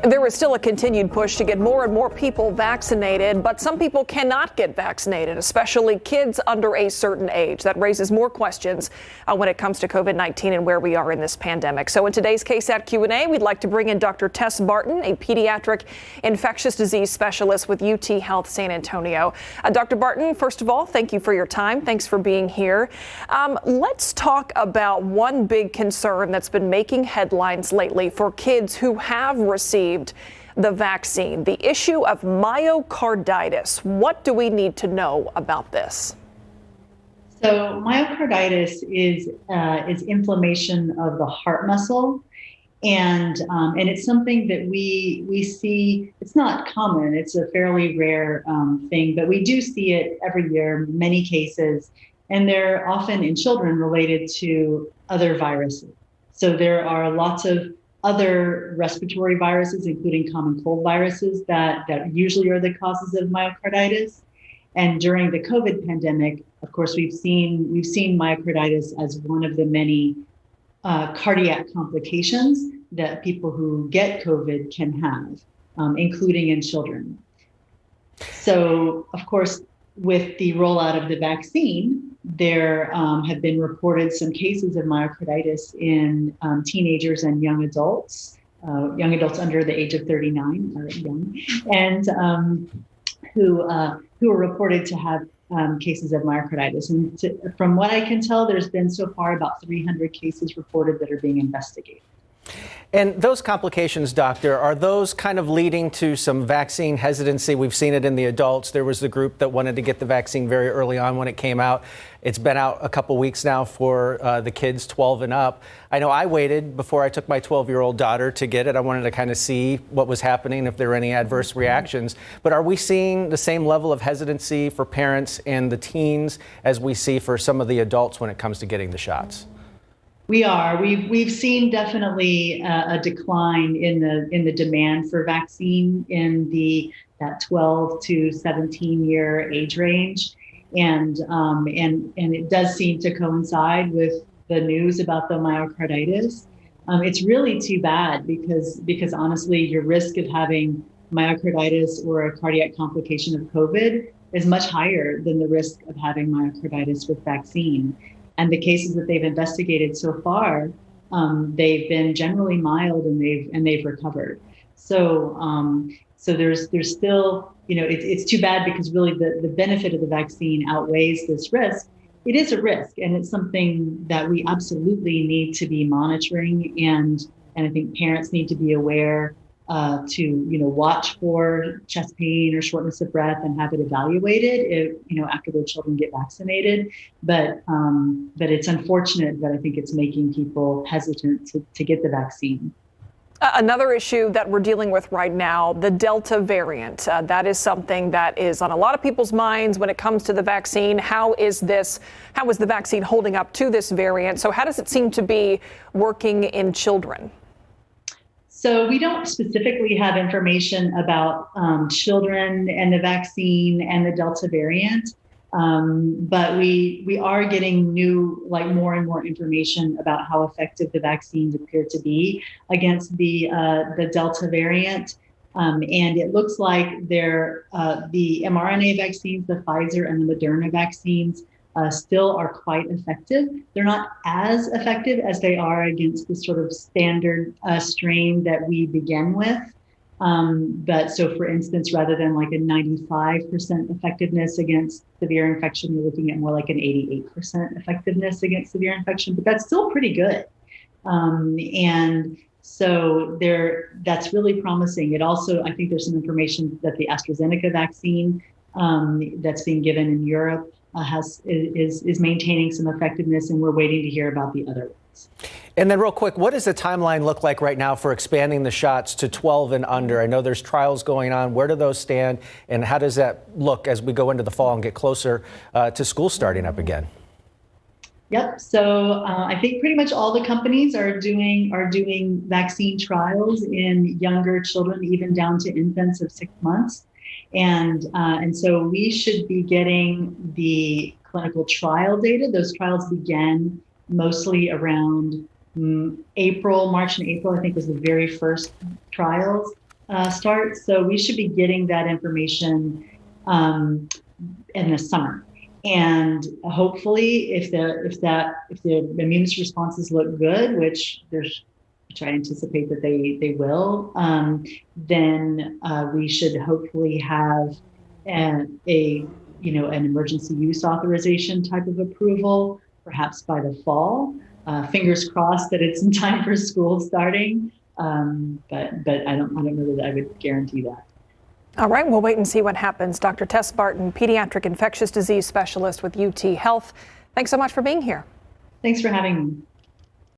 There is still a continued push to get more and more people vaccinated, but some people cannot get vaccinated, especially kids under a certain age. That raises more questions when it comes to COVID-19 and where we are in this pandemic. So in today's KSAT Q&A, we'd like to bring in Dr. Tess Barton, a pediatric infectious disease specialist with UT Health San Antonio. Dr. Barton, first of all, thank you for your time. Thanks for being here. Let's talk about one big concern that's been making headlines lately for kids who have received the vaccine, the issue of myocarditis. What do we need to know about this? So myocarditis is inflammation of the heart muscle, and it's something that we see. It's not common. It's a fairly rare thing, but we do see it every year, many cases, and they're often in children related to other viruses. So there are lots of other respiratory viruses, including common cold viruses, that usually are the causes of myocarditis. And during the COVID pandemic, of course, we've seen myocarditis as one of the many cardiac complications that people who get COVID can have, including in children. So, of course, with the rollout of the vaccine, there have been reported some cases of myocarditis in teenagers and young adults under the age of 39 are young, and who are reported to have cases of myocarditis. And from what I can tell, there's been so far about 300 cases reported that are being investigated. And those complications, doctor, are those kind of leading to some vaccine hesitancy? We've seen it in the adults. There was the group that wanted to get the vaccine very early on when it came out. It's been out a couple weeks now for the kids 12 and up. I know I waited before I took my 12-year-old daughter to get it. I wanted to kind of see what was happening, if there were any adverse reactions. But are we seeing the same level of hesitancy for parents and the teens as we see for some of the adults when it comes to getting the shots? We are. We've seen definitely a decline in the demand for vaccine in that 12 to 17 year age range, and it does seem to coincide with the news about the myocarditis. It's really too bad because honestly, your risk of having myocarditis or a cardiac complication of COVID is much higher than the risk of having myocarditis with vaccine. And the cases that they've investigated so far, they've been generally mild and they've recovered. So there's still, it's too bad because really the benefit of the vaccine outweighs this risk. It is a risk, and it's something that we absolutely need to be monitoring, and I think parents need to be aware to watch for chest pain or shortness of breath and have it evaluated after their children get vaccinated. But it's unfortunate that I think it's making people hesitant to get the vaccine. Another issue that we're dealing with right now, the Delta variant. That is something that is on a lot of people's minds when it comes to the vaccine. How is the vaccine holding up to this variant? So how does it seem to be working in children? So we don't specifically have information about children and the vaccine and the Delta variant, but we are getting more and more information about how effective the vaccines appear to be against the Delta variant. And it looks like the mRNA vaccines, the Pfizer and the Moderna vaccines, still are quite effective. They're not as effective as they are against the sort of standard strain that we begin with. But so for instance, rather than like a 95% effectiveness against severe infection, you're looking at more like an 88% effectiveness against severe infection, but that's still pretty good. And so that's really promising. It also, I think there's some information that the AstraZeneca vaccine that's being given in Europe is maintaining some effectiveness, and we're waiting to hear about the other ones. And then real quick, what does the timeline look like right now for expanding the shots to 12 and under? I know there's trials going on. Where do those stand, and how does that look as we go into the fall and get closer to school starting up again? Yep. So I think pretty much all the companies are doing vaccine trials in younger children, even down to infants of 6 months. And so we should be getting the clinical trial data. Those trials began mostly around March and April, I think, was the very first trials. start. So we should be getting that information in the summer. And hopefully, if the immune responses look good, which I anticipate that they will, then we should hopefully have an emergency use authorization type of approval, perhaps by the fall. Fingers crossed that it's in time for school starting, but I don't know that I would guarantee that. All right, we'll wait and see what happens. Dr. Tess Barton, pediatric infectious disease specialist with UT Health. Thanks so much for being here. Thanks for having me.